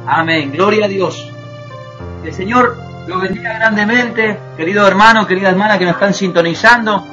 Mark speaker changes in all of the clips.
Speaker 1: Amén. Gloria a Dios. El Señor lo bendiga grandemente, querido hermano, querida hermana que nos están sintonizando.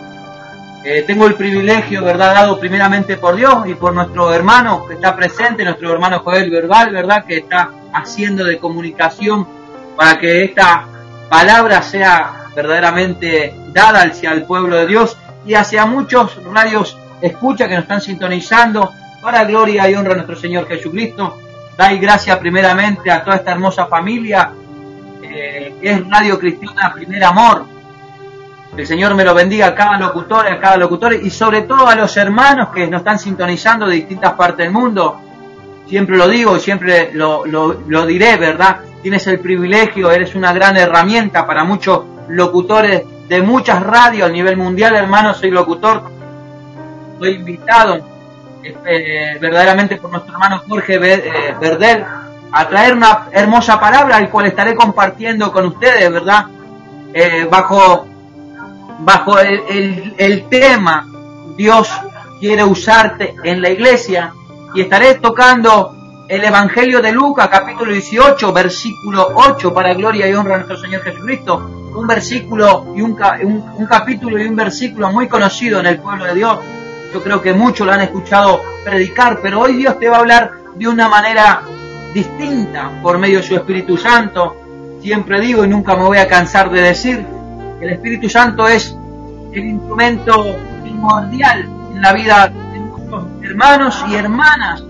Speaker 1: Tengo el privilegio, ¿verdad?, dado primeramente por Dios y por nuestro hermano que está presente, nuestro hermano Joel Verbal, ¿verdad?, que está haciendo de comunicación para que esta palabra sea verdaderamente dada hacia el pueblo de Dios y hacia muchos radios escucha que nos están sintonizando para gloria y honra a nuestro Señor Jesucristo. Dai gracias primeramente a toda esta hermosa familia que es Radio Cristiana Primer Amor. El Señor me lo bendiga a cada locutor y sobre todo a los hermanos que nos están sintonizando de distintas partes del mundo. Siempre lo digo y siempre lo diré, ¿verdad? Tienes el privilegio, eres una gran herramienta para muchos locutores de muchas radios a nivel mundial, hermano. Soy locutor, soy invitado verdaderamente por nuestro hermano Jorge Verdel a traer una hermosa palabra, el cual estaré compartiendo con ustedes, ¿verdad? Bajo el tema Dios quiere usarte en la iglesia, y estaré tocando el Evangelio de Lucas, capítulo 18, versículo 8, para gloria y honra a nuestro Señor Jesucristo. Un versículo y un capítulo y un versículo muy conocido en el pueblo de Dios. Yo creo que muchos lo han escuchado predicar, pero hoy Dios te va a hablar de una manera distinta por medio de su Espíritu Santo. Siempre digo y nunca me voy a cansar de decir, el Espíritu Santo es el instrumento primordial en la vida de nuestros hermanos y hermanas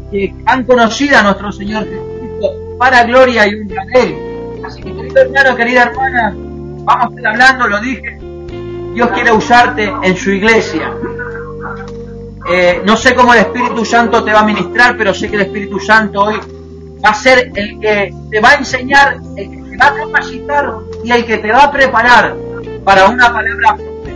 Speaker 1: que han conocido a nuestro Señor Jesucristo para gloria y honra de Él. Así que, querido hermano, querida hermana, vamos a estar hablando, lo dije, Dios quiere usarte en su iglesia. No sé cómo el Espíritu Santo te va a ministrar, pero sé que el Espíritu Santo hoy va a ser el que te va a enseñar, el que te va a capacitar y el que te va a preparar para una palabra profética.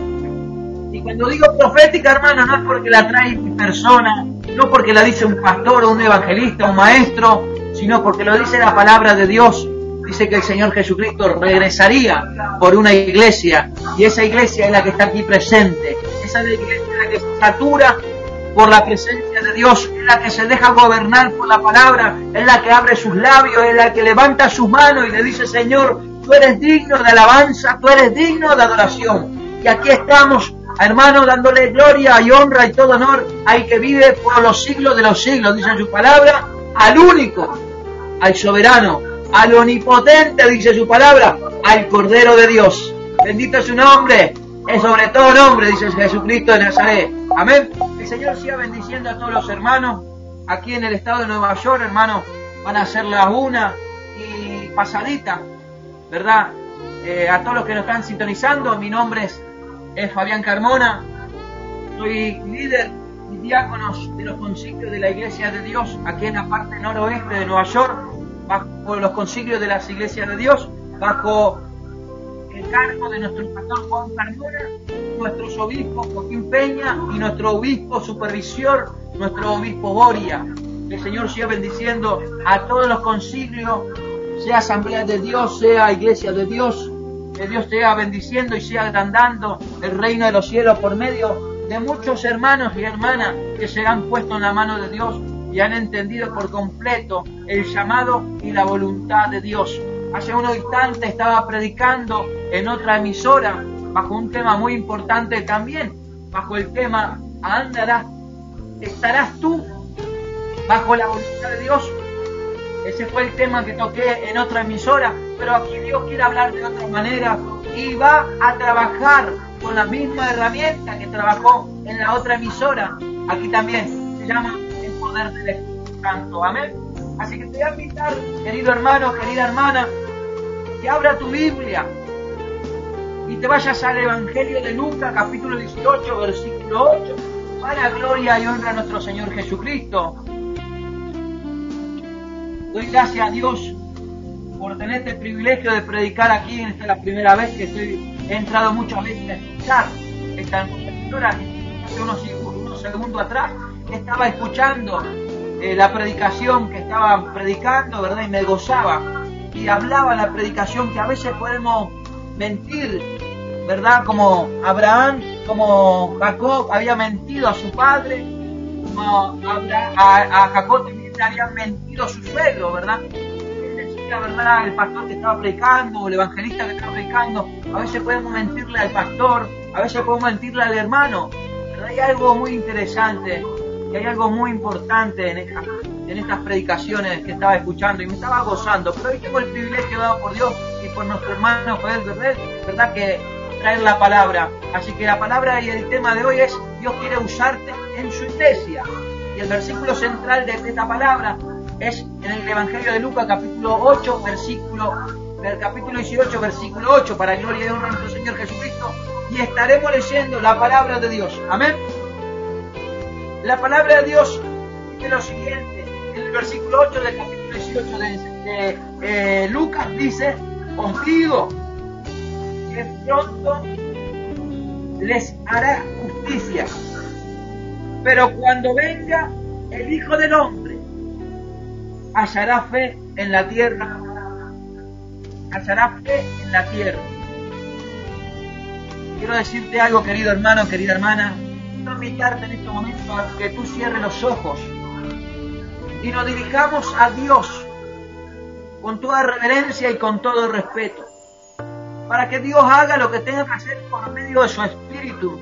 Speaker 1: Y cuando digo profética, hermano, no es porque la trae mi persona, no porque la dice un pastor o un evangelista o un maestro, sino porque lo dice la palabra de Dios. Dice que el Señor Jesucristo regresaría por una iglesia, y esa iglesia es la que está aquí presente. Esa es la iglesia en la que se satura por la presencia de Dios, es la que se deja gobernar por la palabra, es la que abre sus labios, es la que levanta sus manos y le dice: Señor, tú eres digno de alabanza, tú eres digno de adoración. Y aquí estamos, hermanos, dándole gloria y honra y todo honor al que vive por los siglos de los siglos, dice su palabra, al único, al soberano, al omnipotente, dice su palabra, al Cordero de Dios. Bendito es su nombre, es sobre todo nombre, dice Jesucristo de Nazaret. Amén. El Señor siga bendiciendo a todos los hermanos. Aquí en el estado de Nueva York, hermanos, van a ser las 1 y pasadita, ¿verdad? A todos los que nos están sintonizando, mi nombre es Fabián Carmona. Soy líder y diácono de los concilios de la Iglesia de Dios aquí en la parte noroeste de Nueva York, bajo los concilios de las Iglesias de Dios, bajo el cargo de nuestro pastor Juan Carmona, nuestros obispos Joaquín Peña y nuestro obispo supervisor, nuestro obispo Boria. Que el Señor siga bendiciendo a todos los concilios, sea Asamblea de Dios, sea Iglesia de Dios. Que Dios te siga bendiciendo y siga agrandando el reino de los cielos por medio de muchos hermanos y hermanas que se han puesto en la mano de Dios y han entendido por completo el llamado y la voluntad de Dios. Hace unos instantes estaba predicando en otra emisora bajo un tema muy importante también, bajo el tema ¿andarás? ¿Estarás tú bajo la voluntad de Dios? Ese fue el tema que toqué en otra emisora, pero aquí Dios quiere hablar de otra manera y va a trabajar con la misma herramienta que trabajó en la otra emisora. Aquí también se llama el poder del Espíritu Santo. Amén. Así que te voy a invitar, querido hermano, querida hermana, que abra tu Biblia y te vayas al Evangelio de Lucas, capítulo 18, versículo 8, para gloria y honra a nuestro Señor Jesucristo. Doy gracias a Dios por tener este privilegio de predicar aquí. Esta es la primera vez que he entrado muchas veces a escuchar esta emisora. Hace unos segundos atrás estaba escuchando la predicación que estaban predicando, ¿verdad? Y me gozaba. Y hablaba la predicación que a veces podemos mentir, ¿verdad? Como Abraham, como Jacob había mentido a su padre, como a Jacob también le habían mentido a su suegro, ¿verdad? La verdad, el pastor que estaba predicando o el evangelista que estaba predicando, a veces podemos mentirle al pastor, a veces podemos mentirle al hermano, pero hay algo muy interesante y hay algo muy importante en estas predicaciones que estaba escuchando y me estaba gozando, pero hoy tengo el privilegio dado por Dios y por nuestro hermano Joel Berret, ¿verdad?, que traer la palabra. Así que la palabra y el tema de hoy es: Dios quiere usarte en su iglesia, y el versículo central de esta palabra es en el Evangelio de Lucas, capítulo 18, versículo 8, para gloria y honra a nuestro Señor Jesucristo, y estaremos leyendo la palabra de Dios. Amén. La palabra de Dios dice lo siguiente, en el versículo 8 del capítulo 18 de Lucas, dice: os digo que pronto les hará justicia, pero cuando venga el Hijo del Hombre, hallará fe en la tierra. Hallará fe en la tierra. Quiero decirte algo, querido hermano, querida hermana. Quiero invitarte en este momento a que tú cierres los ojos y nos dirijamos a Dios con toda reverencia y con todo respeto, para que Dios haga lo que tenga que hacer por medio de su Espíritu,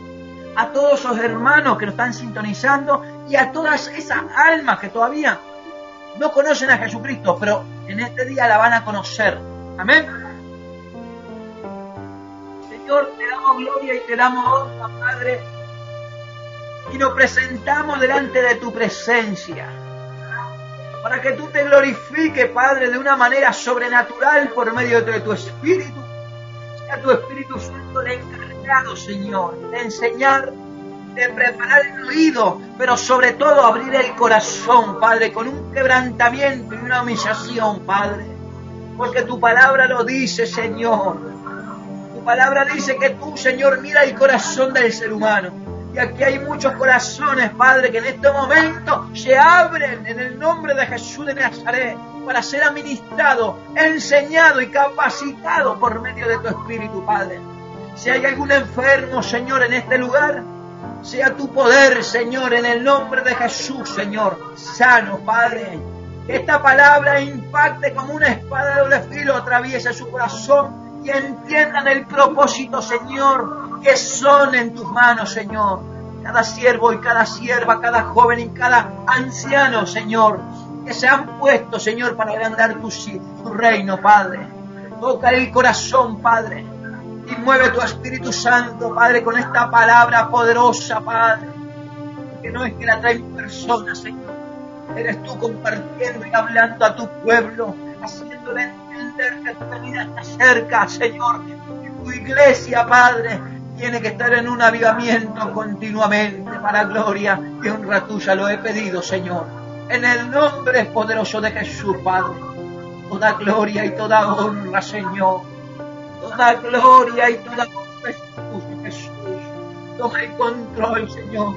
Speaker 1: a todos esos hermanos que nos están sintonizando y a todas esas almas que todavía no conocen a Jesucristo, pero en este día la van a conocer. Amén. Señor, te damos gloria y te damos honra, Padre, y nos presentamos delante de tu presencia para que tú te glorifiques, Padre, de una manera sobrenatural por medio de tu Espíritu. Sea tu Espíritu Santo el encargado, Señor, de enseñar, de preparar el oído, pero sobre todo abrir el corazón, Padre, con un quebrantamiento y una humillación, Padre, porque tu palabra lo dice, Señor. Tu palabra dice que tú, Señor, mira el corazón del ser humano, y aquí hay muchos corazones, Padre, que en este momento se abren en el nombre de Jesús de Nazaret para ser administrado, enseñado y capacitado por medio de tu Espíritu, Padre. Si hay algún enfermo, Señor, en este lugar, sea tu poder, Señor, en el nombre de Jesús, Señor, sano, Padre. Que esta palabra impacte como una espada de doble filo, atraviese su corazón y entiendan el propósito, Señor, que son en tus manos, Señor. Cada siervo y cada sierva, cada joven y cada anciano, Señor, que se han puesto, Señor, para agrandar tu reino, Padre. Toca el corazón, Padre, y mueve tu Espíritu Santo, Padre, con esta palabra poderosa, Padre, que no es que la traen personas, Señor. Eres tú compartiendo y hablando a tu pueblo, haciéndole entender que tu venida está cerca, Señor. Que tu iglesia, Padre, tiene que estar en un avivamiento continuamente para gloria y honra tuya. Lo he pedido, Señor, en el nombre poderoso de Jesús, Padre. Toda gloria y toda honra, Señor. Toda gloria y toda honra es tuya, Jesús. Toma el control, Señor.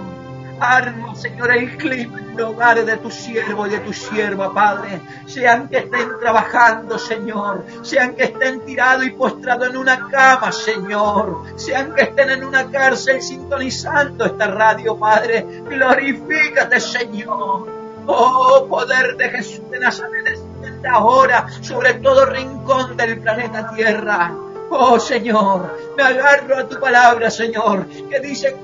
Speaker 1: Arma, Señor, el clima en los hogares de tu siervo y de tu sierva, Padre. Sean que estén trabajando, Señor. Sean que estén tirados y postrados en una cama, Señor. Sean que estén en una cárcel sintonizando esta radio, Padre. Glorifícate, Señor. Oh, poder de Jesús de Nazaret, desciende ahora sobre todo rincón del planeta Tierra. Oh, Señor, me agarro a tu palabra, Señor, que dice: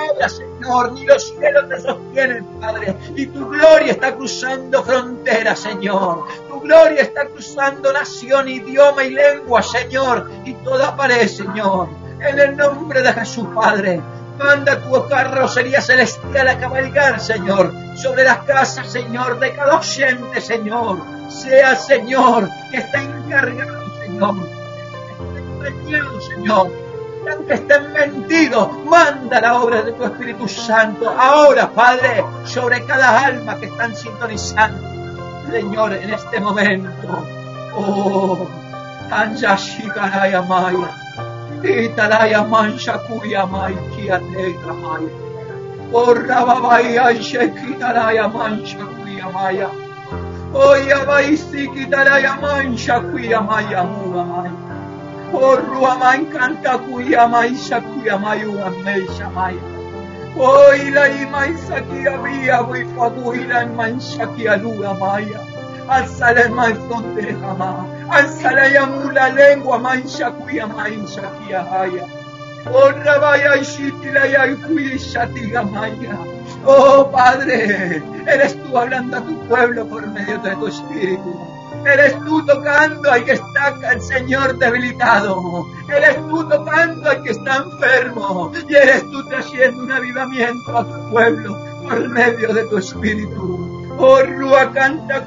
Speaker 1: habla, Señor, ni los cielos te sostienen, Padre, y tu gloria está cruzando fronteras, Señor. Tu gloria está cruzando nación, idioma y lengua, Señor, y toda pared, Señor. En el nombre de Jesús, Padre, manda tu carrocería celestial a cabalgar, Señor, sobre las casas, Señor, de cada oyente, Señor. Sea, Señor, que esté encargado, Señor, que esté empeñado, Señor, que estén mentidos. Manda la obra de tu Espíritu Santo ahora, Padre, sobre cada alma que están sintonizando, Señor, en este momento. Oh, Anjashikaraya Maya, Italaya Mansha Kuya Maya, Kiategra Maya, Oh, Rababaya Shekitaraya Mansha Kuya Maya, Oh, Yabaisi Kitaraya Mansha Kuya Maya, Muga Maya. Por Ruaman canta cuya maisha cuya mayu ameisha maya. Hoy la imaisa que había, voy fabuila en mancha que aluga maya. Alzala más donde jamás. Alzala ya mula lengua mancha cuya mancha que haya. Oh rabaya y shitila ya cuya shatiga maya. Oh Padre, eres tú hablando a tu pueblo por medio de tu espíritu. Eres tú tocando al que está el Señor debilitado. Eres tú tocando al que está enfermo. Y eres tú trayendo un avivamiento a tu pueblo por medio de tu espíritu. Oh Rúa canta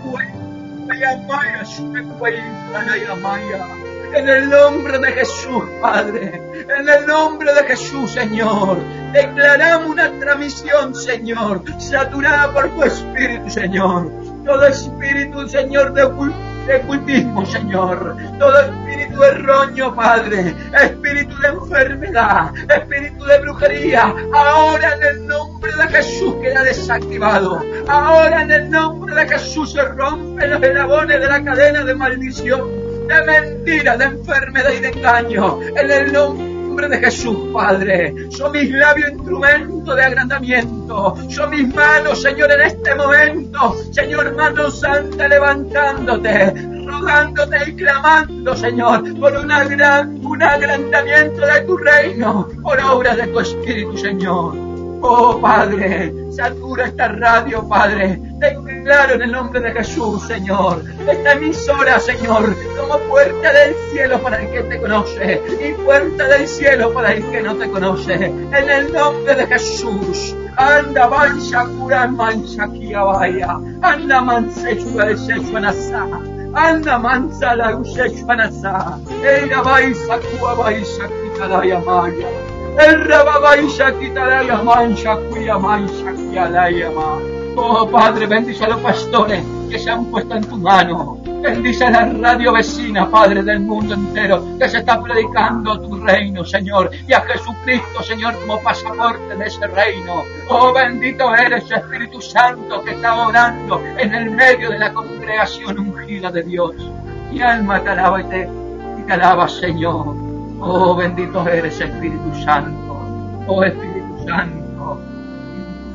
Speaker 1: en el nombre de Jesús, Padre, en el nombre de Jesús, Señor, declaramos una transmisión, Señor, saturada por tu espíritu, Señor. Todo espíritu, Señor, de ocultismo, Señor. Todo espíritu erróneo, Padre. Espíritu de enfermedad. Espíritu de brujería. Ahora en el nombre de Jesús queda desactivado. Ahora en el nombre de Jesús se rompen los eslabones de la cadena de maldición, de mentira, de enfermedad y de engaño. En el nombre de Jesús, Padre. Son mis labios instrumento de agrandamiento. Son mis manos, Señor, en este momento. Señor, mano santa, levantándote, rogándote y clamando, Señor, por un agrandamiento de tu reino, por obra de tu Espíritu, Señor. Oh, Padre, satura esta radio, Padre. Declaro en el nombre de Jesús, Señor, esta emisora, Señor, como puerta del cielo para el que te conoce y puerta del cielo para el que no te conoce. En el nombre de Jesús. Anda mancha cura mancha kia vaya. Anda mancha el sexuanasa. Anda mancha la sexuanasa. Ella baisa cua baisa quitadaya maya. El rababaisa quitadaya mancha cuya mancha kia la llama. Oh Padre, bendice a los pastores que se han puesto en tu mano. Bendice a la radio vecina, Padre, del mundo entero, que se está predicando tu reino, Señor, y a Jesucristo, Señor, como pasaporte de ese reino. Oh, bendito eres, Espíritu Santo, que está orando en el medio de la congregación ungida de Dios. Mi alma te alaba y te alaba, Señor. Oh, bendito eres, Espíritu Santo. Oh, Espíritu Santo.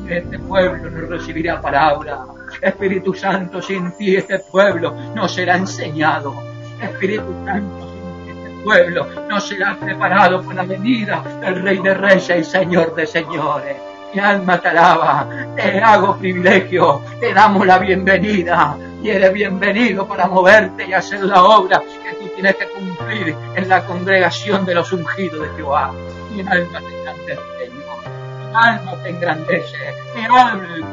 Speaker 1: Este pueblo no recibirá palabra. Espíritu Santo, sin ti este pueblo no será enseñado. Espíritu Santo, sin ti este pueblo no será preparado por la venida del Rey de Reyes y Señor de Señores. Mi alma te alaba, te hago privilegio, te damos la bienvenida y eres bienvenido para moverte y hacer la obra que tú tienes que cumplir en la congregación de los ungidos de Jehová. Mi alma te engrandece, Señor. Mi alma te engrandece.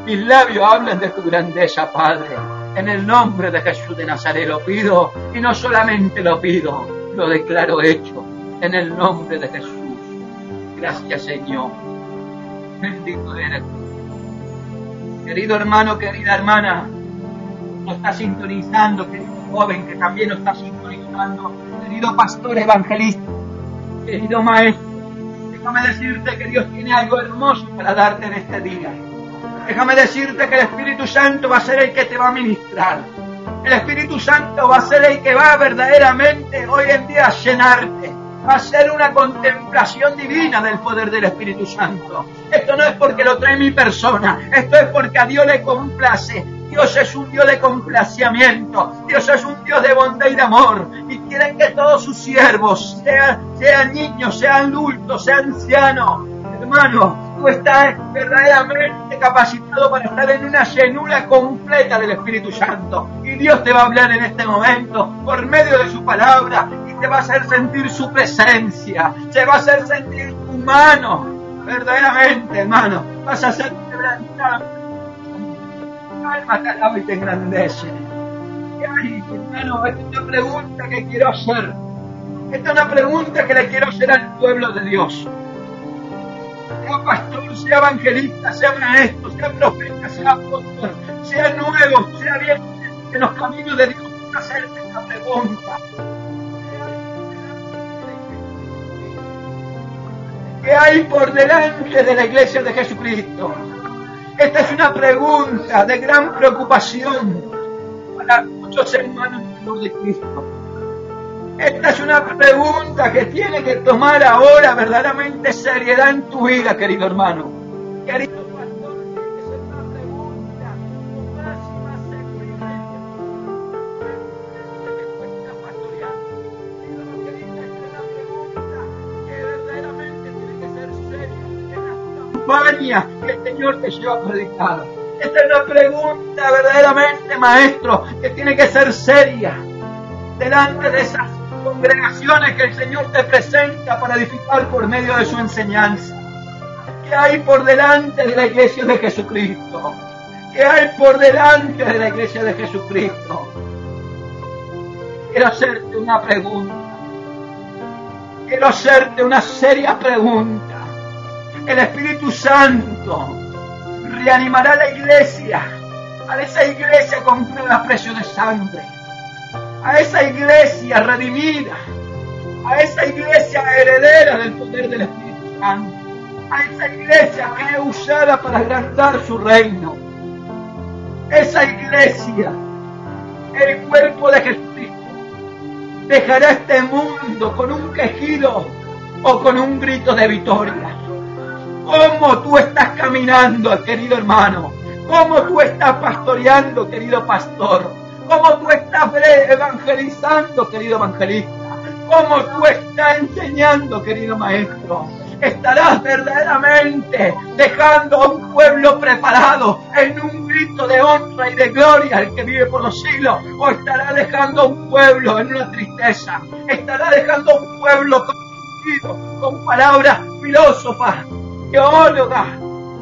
Speaker 1: Mis labios hablan de tu grandeza, Padre. En el nombre de Jesús de Nazaret lo pido, y no solamente lo pido, lo declaro hecho. En el nombre de Jesús. Gracias, Señor. Bendito eres tú. Querido hermano, querida hermana, nos está sintonizando, querido joven que también nos está sintonizando, querido pastor evangelista, querido maestro. Déjame decirte que Dios tiene algo hermoso para darte en este día. Déjame decirte que el Espíritu Santo va a ser el que te va a ministrar. El Espíritu Santo va a ser el que va verdaderamente hoy en día a llenarte. Va a ser una contemplación divina del poder del Espíritu Santo. Esto no es porque lo trae mi persona. Esto es porque a Dios le complace. Dios es un Dios de complaciamiento. Dios es un Dios de bondad y de amor. Y quiere que todos sus siervos, sean niños, sean adultos, sean ancianos, hermano, tú estás verdaderamente capacitado para estar en una llenura completa del Espíritu Santo. Y Dios te va a hablar en este momento por medio de su palabra y te va a hacer sentir su presencia. Se va a hacer sentir tu mano, verdaderamente, hermano. Vas a ser quebrantado. Alma te alaba y te engrandece. Ay, hermano, esta es una pregunta que quiero hacer. Esta es una pregunta que le quiero hacer al pueblo de Dios. Sea pastor, sea evangelista, sea maestro, sea profeta, sea apóstol, sea nuevo, sea bien en los caminos de Dios, hacerte esta pregunta. ¿Qué hay por delante de la iglesia de Jesucristo? Esta es una pregunta de gran preocupación para muchos hermanos de Cristo. Esta es una pregunta que tiene que tomar ahora verdaderamente seriedad en tu vida, querido hermano. Querido pastor, esa es una pregunta con máxima seguridad. ¿Qué está pastoreando? Mira lo que dice, esta es la pregunta que verdaderamente tiene que ser seria en la campaña que el Señor te lleva a predicar. Esta es una pregunta verdaderamente, maestro, que tiene que ser seria delante de esas congregaciones que el Señor te presenta para edificar por medio de su enseñanza. ¿Qué hay por delante de la iglesia de Jesucristo? ¿Qué hay por delante de la iglesia de Jesucristo? Quiero hacerte una pregunta. Quiero hacerte una seria pregunta. El Espíritu Santo reanimará la iglesia, a esa iglesia comprada a precio de sangre, a esa iglesia redimida, a esa iglesia heredera del poder del Espíritu Santo, a esa iglesia que es usada para agrandar su reino. Esa iglesia, el cuerpo de Jesucristo, dejará este mundo con un quejido o con un grito de victoria. ¿Cómo tú estás caminando, querido hermano? ¿Cómo tú estás pastoreando, querido pastor? ¿Cómo tú estás evangelizando, querido evangelista? ¿Cómo tú estás enseñando, querido maestro? ¿Estarás verdaderamente dejando a un pueblo preparado en un grito de honra y de gloria al que vive por los siglos? ¿O estarás dejando a un pueblo en una tristeza? ¿Estarás dejando a un pueblo con palabras filósofas, teólogas?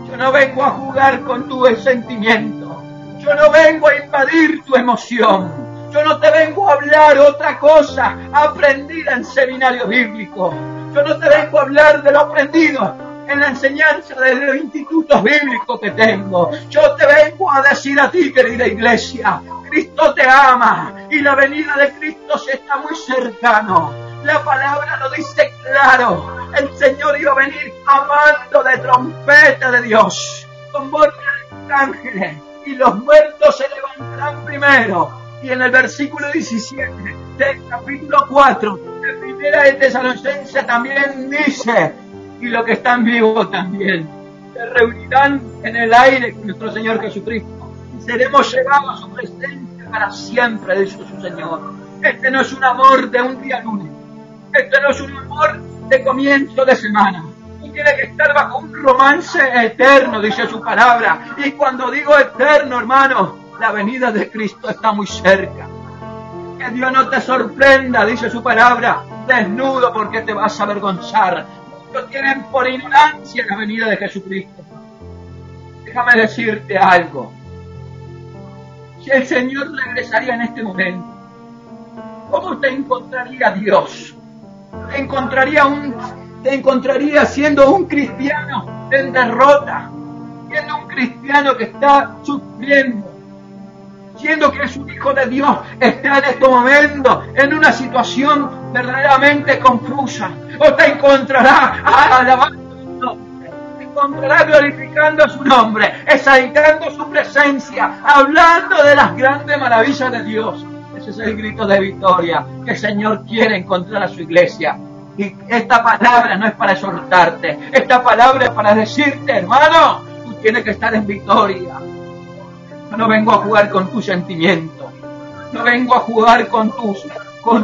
Speaker 1: Yo no vengo a jugar con tu sentimiento. Yo no vengo a invadir tu emoción. Yo no te vengo a hablar otra cosa aprendida en seminario bíblico. Yo no te vengo a hablar de lo aprendido en la enseñanza de los institutos bíblicos que tengo. Yo te vengo a decir a ti, querida iglesia, Cristo te ama y la venida de Cristo se está muy cercano. La palabra lo dice claro. El Señor iba a venir amando de trompeta de Dios, con voz de ángeles, y los muertos se levantarán primero. Y en el versículo 17 del capítulo 4 de Primera de Tesalonicenses también dice, y los que están vivos también se reunirán en el aire con nuestro Señor Jesucristo y seremos llevados a su presencia para siempre, dice su Señor. Este no es un amor de un día lunes. Este no es un amor de comienzo de semana. Tú tienes que estar bajo un romance eterno, dice su palabra. Y cuando digo eterno, hermano, la venida de Cristo está muy cerca. Que Dios no te sorprenda, dice su palabra, desnudo, porque te vas a avergonzar. Muchos tienen por ignorancia la venida de Jesucristo. Déjame decirte algo. Si el Señor regresaría en este momento, ¿cómo te encontraría Dios? Te encontraría siendo un cristiano en derrota, siendo un cristiano que está sufriendo, siendo que es un hijo de Dios, está en este momento en una situación verdaderamente confusa. O te encontrará alabando su nombre, te encontrará glorificando su nombre, exaltando su presencia, hablando de las grandes maravillas de Dios. Ese es el grito de victoria que el Señor quiere encontrar a su iglesia. Y esta palabra no es para exhortarte, esta palabra es para decirte, hermano, tú tienes que estar en victoria. Yo no vengo a jugar con tus sentimientos, no vengo a jugar con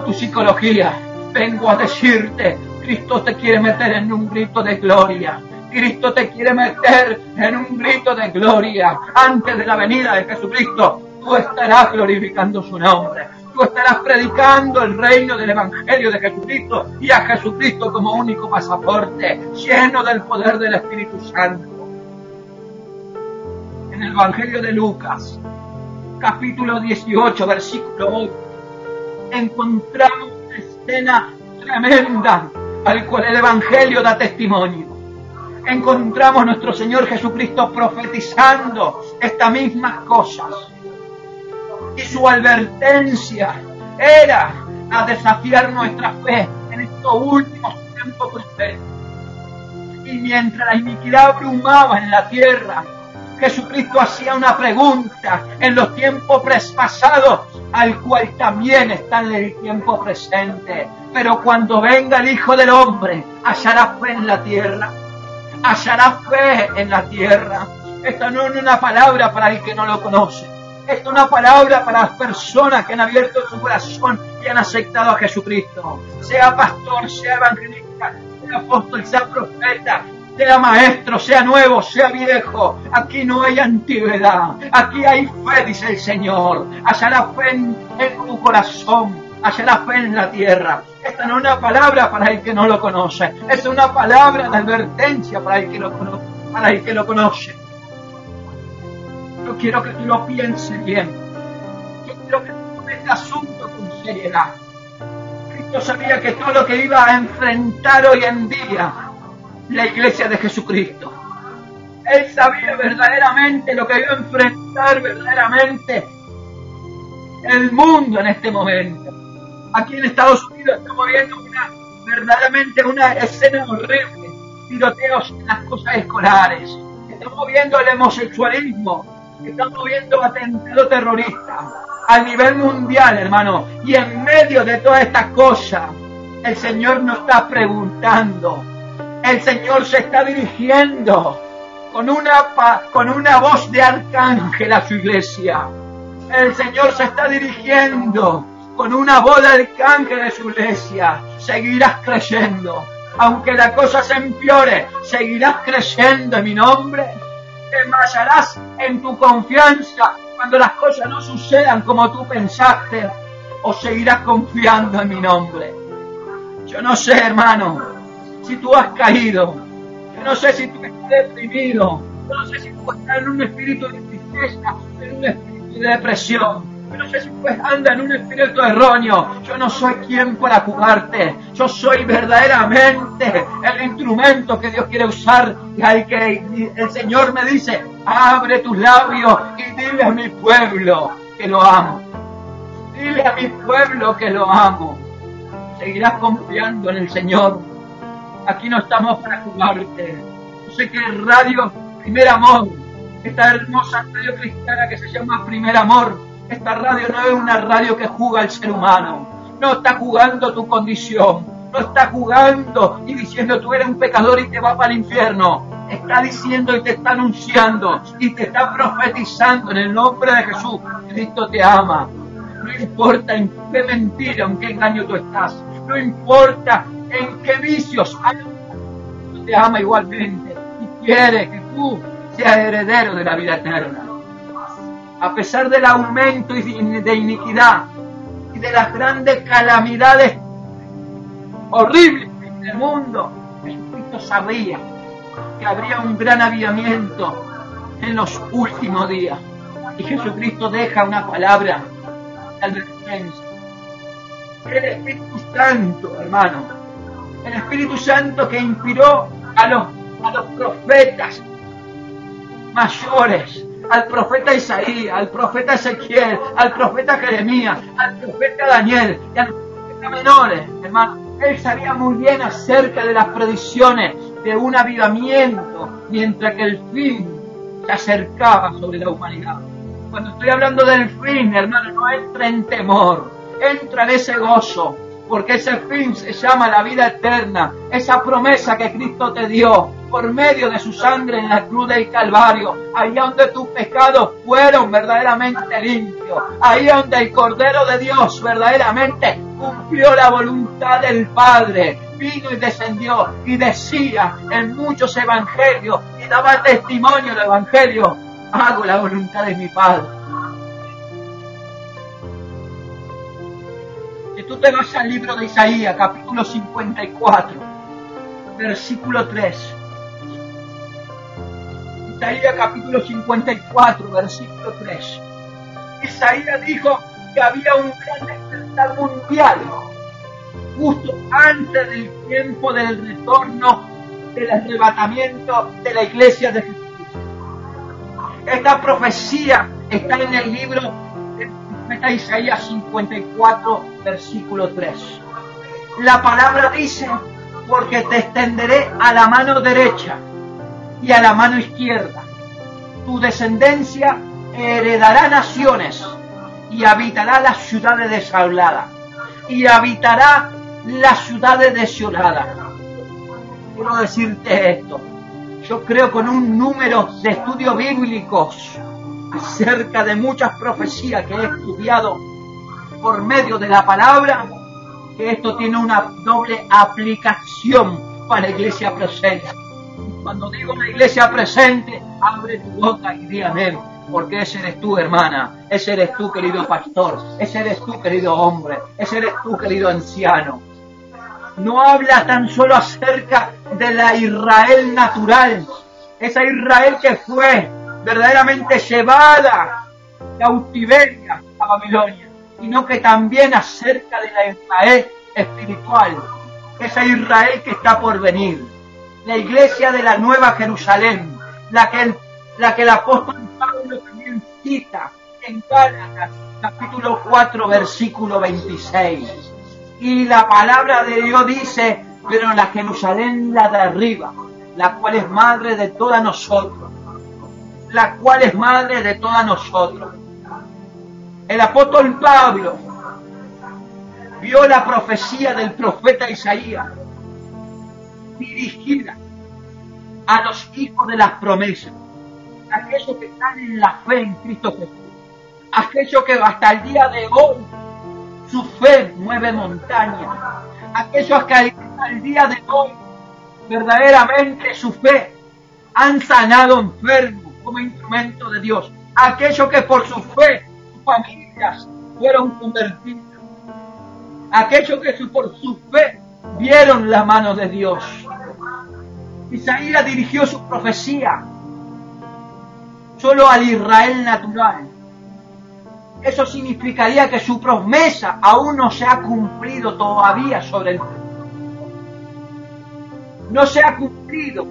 Speaker 1: tu psicología. Vengo a decirte, Cristo te quiere meter en un grito de gloria. Cristo te quiere meter en un grito de gloria. Antes de la venida de Jesucristo, tú estarás glorificando su nombre. Tú estarás predicando el reino del Evangelio de Jesucristo y a Jesucristo como único pasaporte, lleno del poder del Espíritu Santo. En el Evangelio de Lucas, capítulo 18, versículo 8, encontramos una escena tremenda al cual el Evangelio da testimonio. Encontramos a nuestro Señor Jesucristo profetizando estas mismas cosas. Y su advertencia era a desafiar nuestra fe en estos últimos tiempos presentes. Y mientras la iniquidad abrumaba en la tierra, Jesucristo hacía una pregunta en los tiempos pasados, al cual también está en el tiempo presente. Pero cuando venga el Hijo del Hombre, ¿hallará fe en la tierra? hallará fe en la tierra. Esta no es una palabra para el que no lo conoce. Esta es una palabra para las personas que han abierto su corazón y han aceptado a Jesucristo. Sea pastor, sea evangelista, sea apóstol, sea profeta, sea maestro, sea nuevo, sea viejo. Aquí no hay antigüedad. Aquí hay fe, dice el Señor. Hallará fe en tu corazón. Hallará fe en la tierra. Esta no es una palabra para el que no lo conoce. Es una palabra de advertencia para el que lo conoce. Yo quiero que tú lo pienses bien. Yo quiero que tú tomes este asunto con seriedad. Cristo sabía que todo lo que iba a enfrentar hoy en día la iglesia de Jesucristo. Él sabía verdaderamente lo que iba a enfrentar verdaderamente el mundo en este momento. Aquí en Estados Unidos estamos viendo verdaderamente una escena horrible. Tiroteos en las cosas escolares. Estamos viendo el homosexualismo. Estamos viendo atentados terroristas a nivel mundial, hermano. Y en medio de todas estas cosas, el Señor nos está preguntando. El Señor se está dirigiendo con una voz de arcángel a su iglesia. El Señor se está dirigiendo con una voz de arcángel a su iglesia. Seguirás creyendo. Aunque la cosa se empeore, seguirás creyendo en mi nombre. Te basarás en tu confianza cuando las cosas no sucedan como tú pensaste, o seguirás confiando en mi nombre. Yo no sé, hermano, si tú has caído. Yo no sé si tú estás deprimido. Yo no sé si tú estás en un espíritu de tristeza, en un espíritu de depresión. Yo no sé si tú andas en un espíritu erróneo. Yo no soy quien para jugarte. Yo soy verdaderamente el instrumento que Dios quiere usar y al que el Señor me dice: abre tus labios y dile a mi pueblo que lo amo. Dile a mi pueblo que lo amo. Seguirás confiando en el Señor. Aquí no estamos para jugarte. Yo sé que el radio Primer Amor, esta hermosa radio cristiana que se llama Primer Amor, esta radio no es una radio que juega al ser humano. No está jugando tu condición. No está jugando y diciendo tú eres un pecador y te vas para el infierno. Está diciendo y te está anunciando y te está profetizando en el nombre de Jesús. Cristo te ama. No importa en qué mentira, en qué engaño tú estás. No importa en qué vicios hay. Cristo te ama igualmente y quiere que tú seas heredero de la vida eterna. A pesar del aumento de iniquidad y de las grandes calamidades horribles del mundo, Jesucristo sabía que habría un gran avivamiento en los últimos días. Y Jesucristo deja una palabra de advertencia. El Espíritu Santo, hermano, el Espíritu Santo que inspiró a los profetas mayores, al profeta Isaías, al profeta Ezequiel, al profeta Jeremías, al profeta Daniel y a los profetas menores, hermano. Él sabía muy bien acerca de las predicciones de un avivamiento mientras que el fin se acercaba sobre la humanidad. Cuando estoy hablando del fin, hermano, no entra en temor, entra en ese gozo, porque ese fin se llama la vida eterna, esa promesa que Cristo te dio por medio de su sangre en la cruz del Calvario, allá donde tus pecados fueron verdaderamente limpios, ahí donde el Cordero de Dios verdaderamente cumplió la voluntad del Padre, vino y descendió y decía en muchos evangelios y daba testimonio del evangelio: hago la voluntad de mi Padre. Si tú te vas al libro de Isaías, capítulo 54, versículo 3. Isaías capítulo 54, versículo 3. Isaías dijo que había un gran despertar mundial justo antes del tiempo del retorno del arrebatamiento de la iglesia de Jesucristo. Esta profecía está en el libro del profeta Isaías 54, versículo 3. La palabra dice: porque te extenderé a la mano derecha y a la mano izquierda. Tu descendencia heredará naciones y habitará las ciudades desoladas. Y habitará las ciudades desoladas. Quiero decirte esto. yo creo con un número de estudios bíblicos acerca de muchas profecías que he estudiado por medio de la palabra, que esto tiene una doble aplicación para la iglesia presente. Cuando digo la iglesia presente, abre tu boca y di amén, porque ese eres tú, hermana, ese eres tú, querido pastor, ese eres tú, querido hombre, ese eres tú, querido anciano. No habla tan solo acerca de la Israel natural, esa Israel que fue verdaderamente llevada cautiveria a Babilonia, sino que también acerca de la Israel espiritual, esa Israel que está por venir, la iglesia de la Nueva Jerusalén, la que el apóstol Pablo también cita en Gálatas, capítulo 4, versículo 26. Y la palabra de Dios dice, pero la Jerusalén la de arriba, la cual es madre de todas nosotros, la cual es madre de todas nosotros. El apóstol Pablo vio la profecía del profeta Isaías dirigida a los hijos de las promesas, aquellos que están en la fe en Cristo Jesús, aquellos que hasta el día de hoy su fe mueve montañas, aquellos que al día de hoy verdaderamente su fe han sanado enfermos como instrumento de Dios, aquellos que por su fe sus familias fueron convertidas, aquellos que por su fe vieron la mano de Dios. Isaías dirigió su profecía solo al Israel natural. Eso significaría que su promesa aún no se ha cumplido todavía sobre el mundo. No se ha cumplido,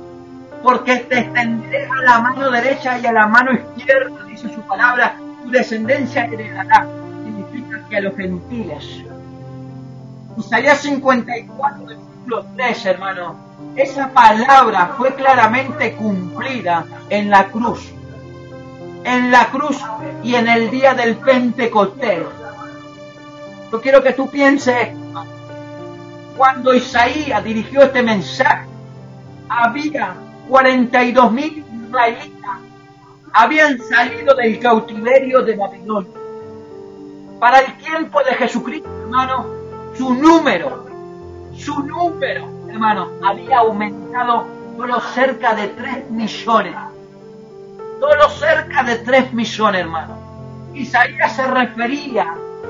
Speaker 1: porque te extenderé a la mano derecha y a la mano izquierda, dice su palabra, tu descendencia heredará. Significa que a los gentiles. Isaías 54, versículo 3, hermano. Esa palabra fue claramente cumplida en la cruz. En la cruz y en el día del Pentecostés. Yo quiero que tú pienses, cuando Isaías dirigió este mensaje, había 42.000 israelitas, habían salido del cautiverio de Babilonia. Para el tiempo de Jesucristo, hermano, su número, hermano, había aumentado solo cerca de 3 millones. Solo cerca de 3 millones, hermano. Isaías se refería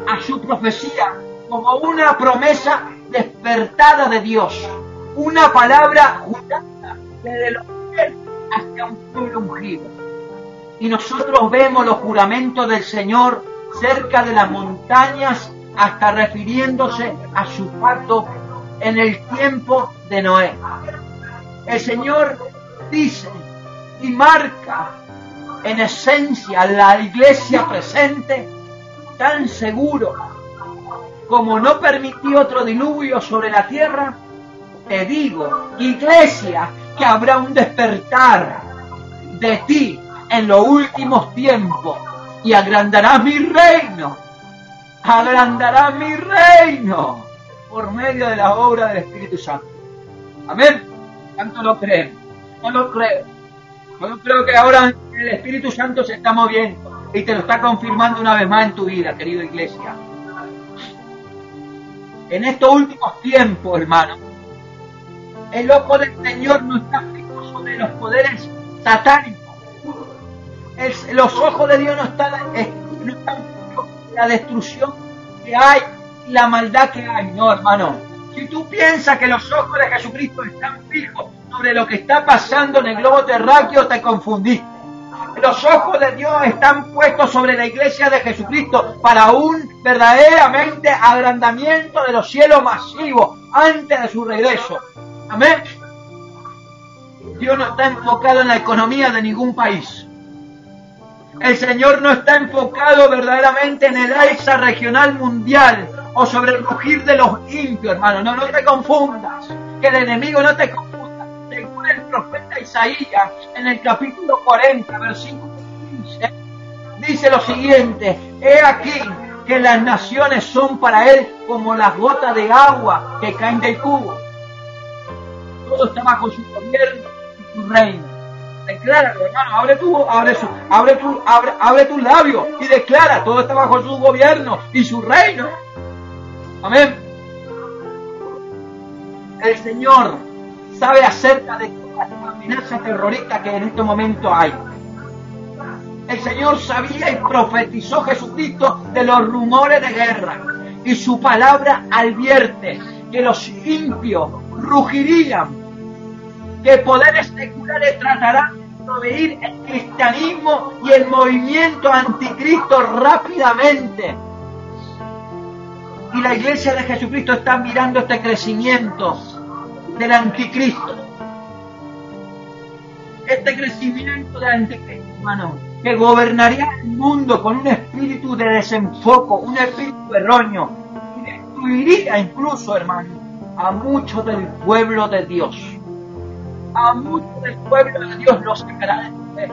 Speaker 1: a su profecía como una promesa despertada de Dios, una palabra jurada desde los cielos hasta un pueblo ungido. Y nosotros vemos los juramentos del Señor cerca de las montañas, hasta refiriéndose a su pacto en el tiempo de Noé. El Señor dice y marca en esencia la iglesia presente, tan seguro como no permitió otro diluvio sobre la tierra. Te digo, iglesia, que habrá un despertar de ti en los últimos tiempos y agrandará mi reino por medio de la obra del Espíritu Santo. Amén. ¿Cuánto lo creen? No lo creo. Yo creo que ahora el Espíritu Santo se está moviendo y te lo está confirmando una vez más en tu vida, querida iglesia. En estos últimos tiempos, hermano, el ojo del Señor no está fijo sobre los poderes satánicos. Los ojos de Dios no están fijos en la destrucción que hay y la maldad que hay. No, hermano. Si tú piensas que los ojos de Jesucristo están fijos sobre lo que está pasando en el globo terráqueo, te confundiste. Los ojos de Dios están puestos sobre la iglesia de Jesucristo para un verdaderamente agrandamiento de los cielos masivos antes de su regreso. Amén. Dios no está enfocado en la economía de ningún país. El Señor no está enfocado verdaderamente en el alza regional mundial o sobre el rugir de los impios, hermano. No te confundas. Que el enemigo no te confunda. Según el profeta Isaías, en el capítulo 40, versículo 15, dice lo siguiente: he aquí que las naciones son para él como las gotas de agua que caen del cubo. Todo está bajo su gobierno y su reino. Decláralo, hermano, abre tus labios y declara, todo está bajo su gobierno y su reino. Amén. El Señor sabe acerca de todas las amenazas terroristas que en este momento hay. El Señor sabía y profetizó Jesucristo de los rumores de guerra. Y su palabra advierte que los impios rugirían, que poderes seculares tratarán de proveer el cristianismo y el movimiento anticristo rápidamente. Y la iglesia de Jesucristo está mirando este crecimiento del anticristo. Este crecimiento del anticristo, hermano, que gobernaría el mundo con un espíritu de desenfoco, un espíritu erróneo, y destruiría incluso, hermano, a muchos del pueblo de Dios. A muchos del pueblo de Dios lo sacará de su fe.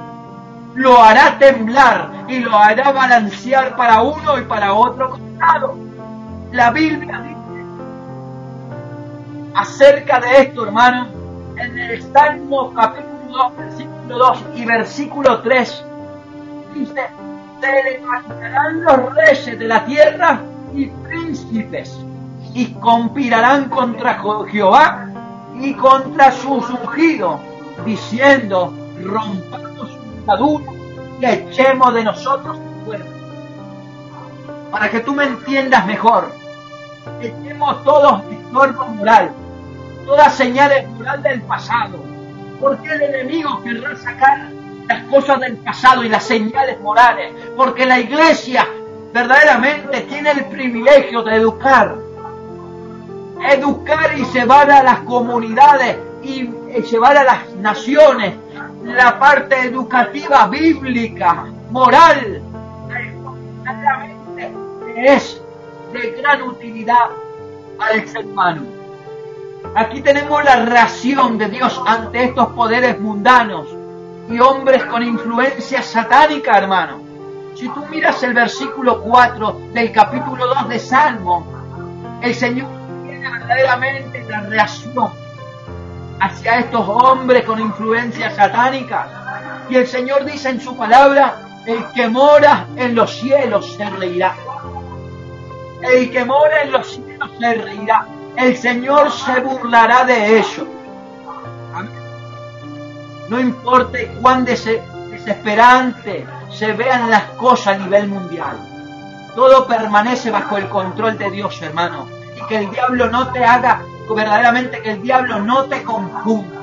Speaker 1: Lo hará temblar y lo hará balancear para uno y para otro costado. La Biblia dice acerca de esto, hermano, en el Salmo capítulo 2, versículo 2 y versículo 3, dice: se levantarán los reyes de la tierra y príncipes, y conspirarán contra Jehová y contra sus ungidos, diciendo: rompamos su atadura y echemos de nosotros su cuerda. Para que tú me entiendas mejor, echemos todos distorno moral, todas señales moral del pasado, porque el enemigo querrá sacar las cosas del pasado y las señales morales, porque la iglesia verdaderamente tiene el privilegio de educar y llevar a las comunidades y llevar a las naciones la parte educativa, bíblica, moral, verdaderamente es de gran utilidad al ser humano. Aquí tenemos la reacción de Dios ante estos poderes mundanos y hombres con influencia satánica, hermano. Si tú miras el versículo 4 del capítulo 2 de Salmo, el Señor tiene verdaderamente la reacción hacia estos hombres con influencia satánica. Y el Señor dice en su palabra: el que mora en los cielos se reirá. El que mora en los cielos se reirá. El Señor se burlará de ellos. Amén. No importa cuán desesperante se vean las cosas a nivel mundial, todo permanece bajo el control de Dios, hermano. Y que el diablo no te haga, verdaderamente que el diablo no te confunda.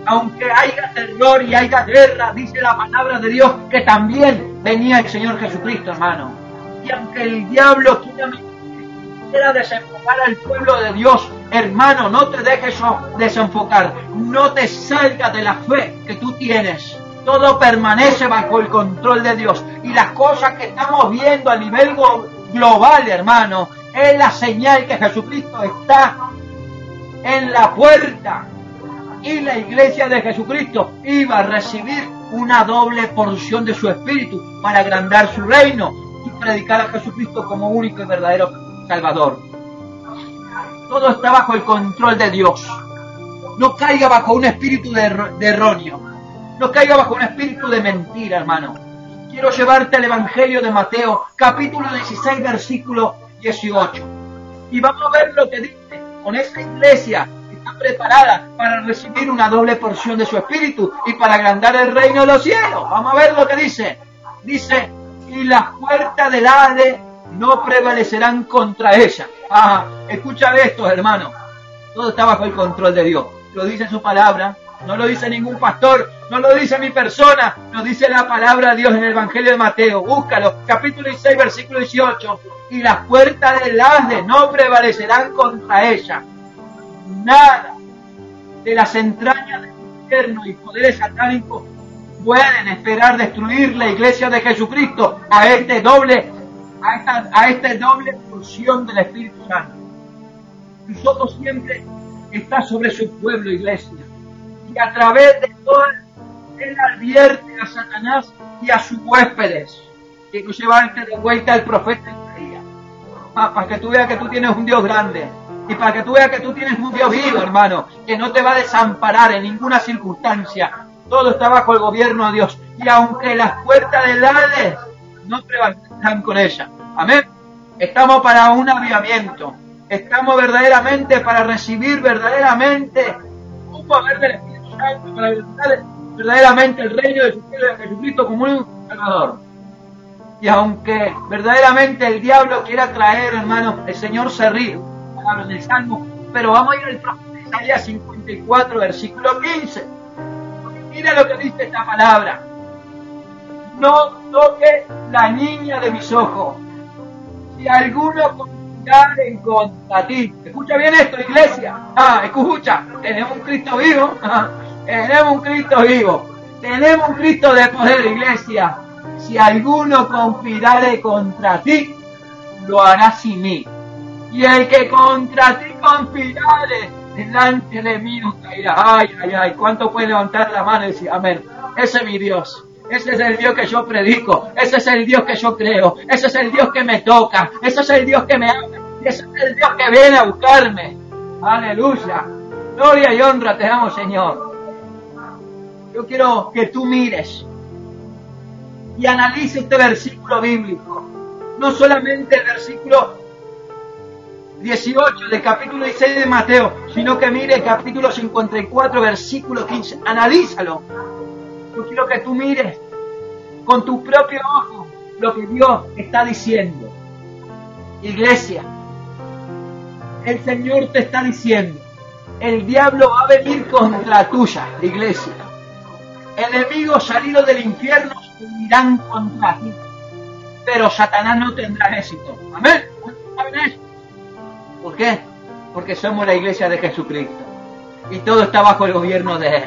Speaker 1: Aunque haya terror y haya guerra, dice la palabra de Dios que también venía el Señor Jesucristo, hermano. Y aunque el diablo quiera desenfocar al pueblo de Dios, hermano, no te dejes desenfocar, no te salgas de la fe que tú tienes. Todo permanece bajo el control de Dios. Y las cosas que estamos viendo a nivel global, hermano, es la señal que Jesucristo está en la puerta. Y la iglesia de Jesucristo iba a recibir una doble porción de su espíritu para agrandar su reino y predicar a Jesucristo como único y verdadero Salvador. Todo está bajo el control de Dios. No caiga bajo un espíritu de erróneo. No caiga bajo un espíritu de mentira, hermano. Quiero llevarte al Evangelio de Mateo, capítulo 16, versículo 18. Y vamos a ver lo que dice. Con esta iglesia que está preparada para recibir una doble porción de su espíritu y para agrandar el reino de los cielos. Vamos a ver lo que dice. Dice: y las puertas del Hades no prevalecerán contra ella. Escucha esto, hermano. Todo está bajo el control de Dios. Lo dice su palabra. No lo dice ningún pastor, no lo dice mi persona, lo dice la palabra de Dios en el Evangelio de Mateo. Búscalo, capítulo 16, versículo 18. Y las puertas del Hades no prevalecerán contra ella. Nada de las entrañas del infierno y poderes satánicos pueden esperar destruir la iglesia de Jesucristo a esta doble porción del Espíritu Santo. Nosotros siempre está sobre su pueblo, iglesia. Y a través de todo, Él advierte a Satanás y a sus huéspedes. Quiero llevarte de vuelta al profeta Isaías. Para que tú veas que tú tienes un Dios grande. Y para que tú veas que tú tienes un Dios vivo, hermano. Que no te va a desamparar en ninguna circunstancia. todo está bajo el gobierno de Dios. Y aunque las puertas del Hades no prevalecerán con ella. Amén. Estamos para un avivamiento. Estamos verdaderamente para recibir verdaderamente un poder del Espíritu Santo, para verdaderamente el reino de Jesucristo como un Salvador. Y aunque verdaderamente el diablo quiera traer, hermanos, el Señor se ríe, en el Salmo, pero vamos a ir al profeta Isaías 54, versículo 15. Mira lo que dice esta palabra. No toque la niña de mis ojos. Si alguno conspirare en contra ti. Escucha bien esto, iglesia. Escucha. Tenemos un Cristo vivo. Tenemos un Cristo vivo. Tenemos un Cristo de poder, iglesia. Si alguno conspirare contra ti, lo hará sin mí. Y el que contra ti conspirare, delante de mí no caerá. Ay, ay, ay. ¿Cuánto puede levantar la mano y decir amén? Ese es mi Dios. Ese es el Dios que yo predico. Ese es el Dios que yo creo. Ese es el Dios que me toca. Ese es el Dios que me ama. Ese es el Dios que viene a buscarme. Aleluya. Gloria y honra te damos, Señor. Yo quiero que tú mires y analices este versículo bíblico. No solamente el versículo 18 del capítulo 16 de Mateo, sino que mire el capítulo 54, versículo 15. Analízalo. Yo quiero que tú mires con tu propio ojo lo que Dios está diciendo. Iglesia, el Señor te está diciendo, el diablo va a venir contra tuya, iglesia. Enemigos salidos del infierno se unirán contra ti, pero Satanás no tendrá éxito. Amén. ¿Saben eso? ¿Por qué? Porque somos la iglesia de Jesucristo y todo está bajo el gobierno de Él.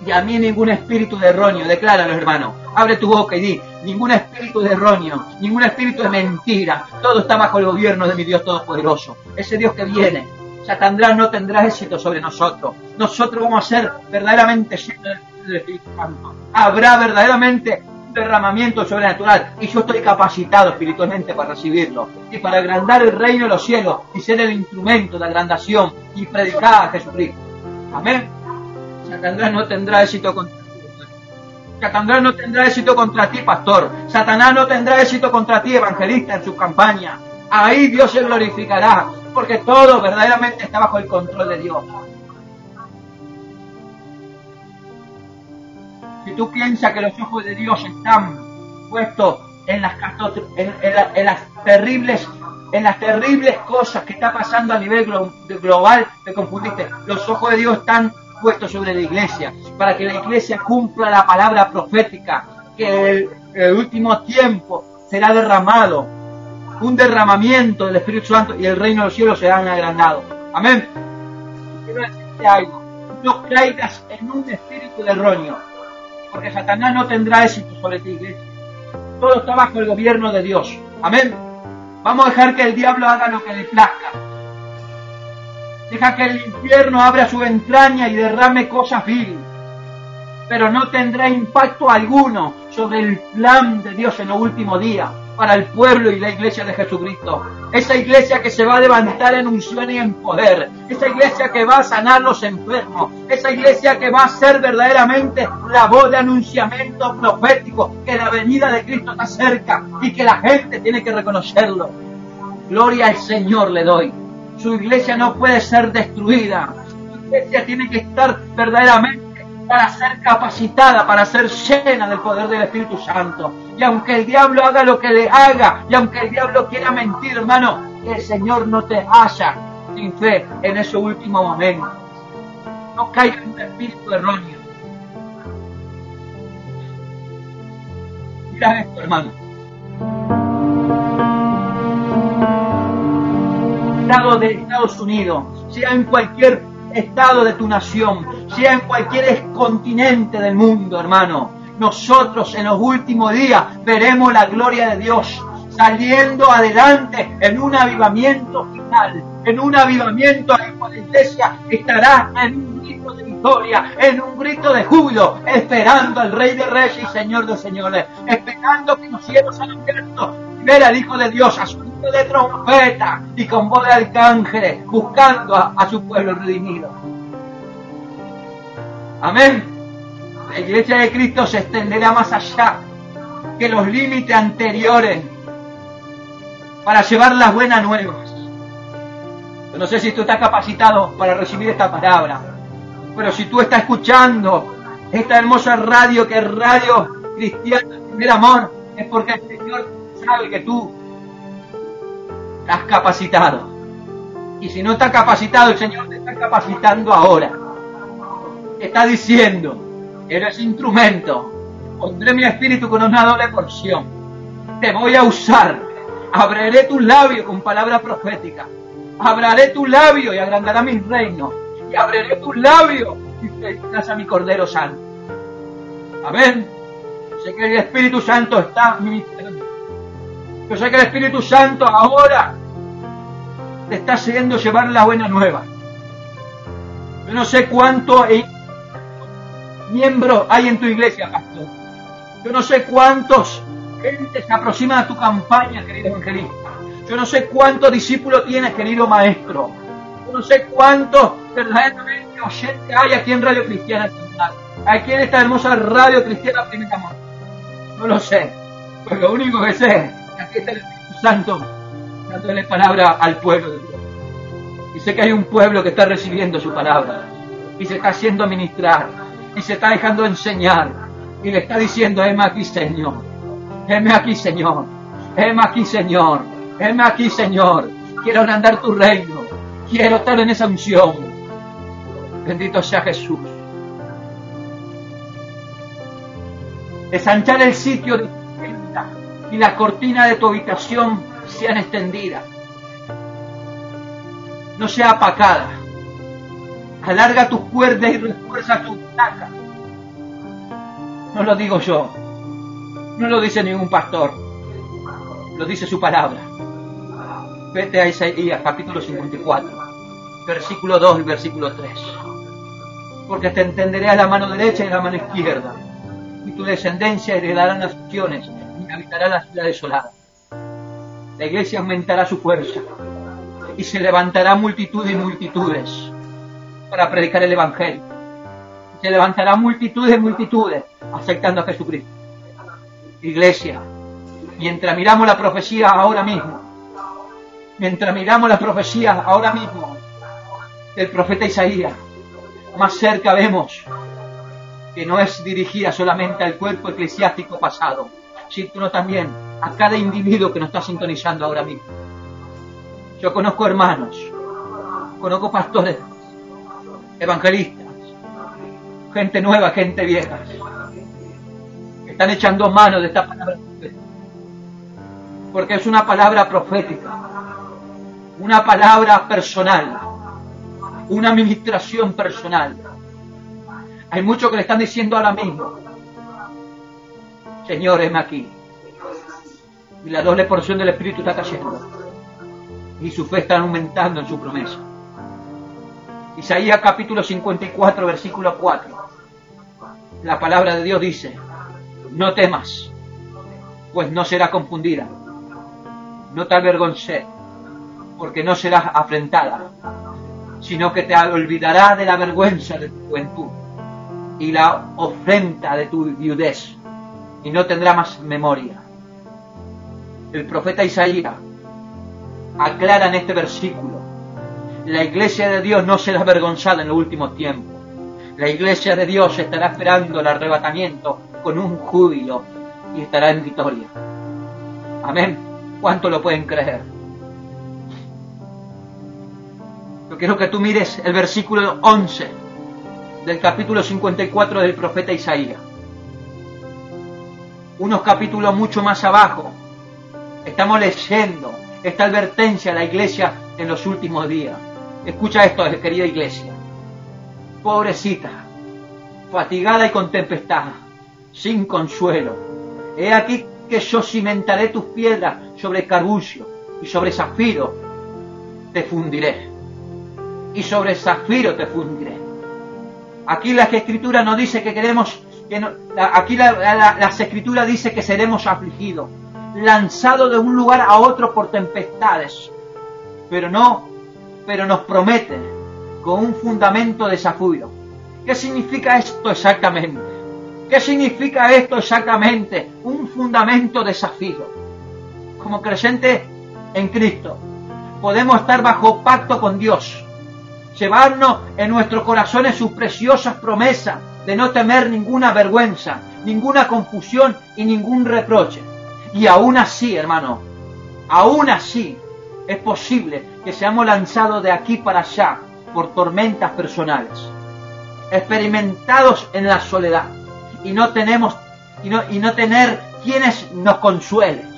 Speaker 1: Y a mí ningún espíritu de erróneo, decláralo, hermano. Abre tu boca y di, ningún espíritu de erróneo, ningún espíritu de mentira. Todo está bajo el gobierno de mi Dios Todopoderoso. Ese Dios que viene. Satanás no tendrá éxito sobre nosotros. Nosotros vamos a ser verdaderamente llenos del Espíritu Santo. Habrá verdaderamente un derramamiento sobrenatural. Y yo estoy capacitado espiritualmente para recibirlo. Y para agrandar el reino de los cielos. Y ser el instrumento de agrandación. Y predicar a Jesucristo. Amén. Satanás no tendrá éxito contra ti. Satanás no tendrá éxito contra ti, pastor. Satanás no tendrá éxito contra ti, evangelista, en su campaña. Ahí Dios se glorificará, porque todo verdaderamente está bajo el control de Dios. Si tú piensas que los ojos de Dios están puestos en las terribles cosas que está pasando a nivel global, te confundiste. Los ojos de Dios están puesto sobre la iglesia, para que la iglesia cumpla la palabra profética, que el último tiempo será derramado, un derramamiento del Espíritu Santo y el reino de los cielos serán agrandados. Amén. Quiero decirte algo, no caigas en un espíritu de erróneo, porque Satanás no tendrá éxito sobre tu iglesia. Todo está bajo el gobierno de Dios. Amén. Vamos a dejar que el diablo haga lo que le plazca. Deja que el infierno abra su entraña y derrame cosas viles. Pero no tendrá impacto alguno sobre el plan de Dios en los últimos días para el pueblo y la iglesia de Jesucristo. Esa iglesia que se va a levantar en unción y en poder. Esa iglesia que va a sanar los enfermos. Esa iglesia que va a ser verdaderamente la voz de anunciamiento profético. Que la venida de Cristo está cerca y que la gente tiene que reconocerlo. Gloria al Señor le doy. Su iglesia no puede ser destruida. Su iglesia tiene que estar verdaderamente para ser capacitada, para ser llena del poder del Espíritu Santo. Y aunque el diablo haga lo que le haga, y aunque el diablo quiera mentir, hermano, que el Señor no te haya sin fe en ese último momento. No caiga en un espíritu erróneo. Mira esto, hermano. Estado de Estados Unidos, sea en cualquier estado de tu nación, sea en cualquier continente del mundo, hermano, nosotros en los últimos días veremos la gloria de Dios saliendo adelante en un avivamiento final, en un avivamiento en la iglesia estará en un grito de victoria, en un grito de júbilo, esperando al Rey de Reyes y Señor de Señores, esperando que los cielos sean abiertos, ver al Hijo de Dios a su de trompeta y con voz de arcángeles buscando a su pueblo redimido. Amén. La iglesia de Cristo se extenderá más allá que los límites anteriores para llevar las buenas nuevas. Yo no sé si tú estás capacitado para recibir esta palabra, pero si tú estás escuchando esta hermosa radio, que es Radio Cristiana Primer Amor, es porque el Señor sabe que tú estás capacitado. Y si no estás capacitado, el Señor te está capacitando ahora. Te está diciendo: eres instrumento, pondré mi espíritu con una doble porción, te voy a usar, abriré tus labios con palabra profética, abriré tus labios y agrandará mi reino, y abriré tus labios y felicidad a mi Cordero Santo. Amén. Yo sé que el Espíritu Santo está ministrando. Yo sé que el Espíritu Santo ahora te está haciendo llevar la buena nueva. Yo no sé cuántos miembros hay en tu iglesia, pastor. Yo no sé cuántos gente se aproximan a tu campaña, querido evangelista. Yo no sé cuántos discípulos tienes, querido maestro. Yo no sé cuántos verdaderamente oyentes hay aquí en Radio Cristiana, aquí en esta hermosa Radio Cristiana Primer Amor. No lo sé, pero lo único que sé es que aquí está el Espíritu Santo dándole palabra al pueblo de Dios. Y sé que hay un pueblo que está recibiendo su palabra y se está haciendo ministrar y se está dejando enseñar y le está diciendo: heme aquí, Señor, heme aquí, Señor, heme aquí, Señor, heme aquí, Señor, quiero agrandar tu reino, quiero estar en esa unción. Bendito sea Jesús. Ensanchar el sitio de tu tienda y la cortina de tu habitación sean extendidas, no sea apacada. Alarga tus cuerdas y refuerza tus placas. No lo digo yo, no lo dice ningún pastor, lo dice su palabra. Vete a Isaías capítulo 54, versículo 2 y versículo 3. Porque te entenderé a la mano derecha y a la mano izquierda, y tu descendencia heredará naciones y habitará la ciudad desolada. La iglesia aumentará su fuerza y se levantará multitud y multitudes para predicar el Evangelio. Se levantará multitudes y multitudes aceptando a Jesucristo. Iglesia, mientras miramos la profecía ahora mismo, del profeta Isaías, más cerca vemos que no es dirigida solamente al cuerpo eclesiástico pasado, sino también a cada individuo que nos está sintonizando ahora mismo. Yo conozco hermanos, conozco pastores, evangelistas, gente nueva, gente vieja, que están echando mano de esta palabra profética, porque es una palabra profética, una palabra personal, una administración personal. Hay muchos que le están diciendo ahora mismo: Señor, heme aquí. Y la doble porción del Espíritu está cayendo. Y su fe está aumentando en su promesa. Isaías capítulo 54, versículo 4. La palabra de Dios dice: no temas, pues no serás confundida. No te avergonces, porque no serás afrentada, sino que te olvidará de la vergüenza de tu juventud y la ofrenda de tu viudez, y no tendrá más memoria. El profeta Isaías aclara en este versículo: la iglesia de Dios no será avergonzada en los últimos tiempos. La iglesia de Dios estará esperando el arrebatamiento con un júbilo y estará en victoria. Amén. ¿Cuánto lo pueden creer? Yo quiero que tú mires el versículo 11 del capítulo 54 del profeta Isaías. Unos capítulos mucho más abajo estamos leyendo esta advertencia a la iglesia en los últimos días. Escucha esto, querida iglesia. Pobrecita, fatigada y con tempestad, sin consuelo. He aquí que yo cimentaré tus piedras sobre carbuncio, y sobre zafiro te fundiré. Y sobre zafiro te fundiré. Aquí las escrituras nos dice que queremos, aquí las escrituras dice que seremos afligidos, lanzados de un lugar a otro por tempestades, pero nos promete con un fundamento de zafiro. ¿Qué significa esto exactamente? ¿Qué significa esto exactamente? Un fundamento desafío. Como creyente en Cristo, podemos estar bajo pacto con Dios, llevarnos en nuestros corazones sus preciosas promesas de no temer ninguna vergüenza, ninguna confusión y ningún reproche. Y aún así, hermano, aún así es posible que seamos lanzados de aquí para allá por tormentas personales, experimentados en la soledad, y no tener quienes nos consuelen.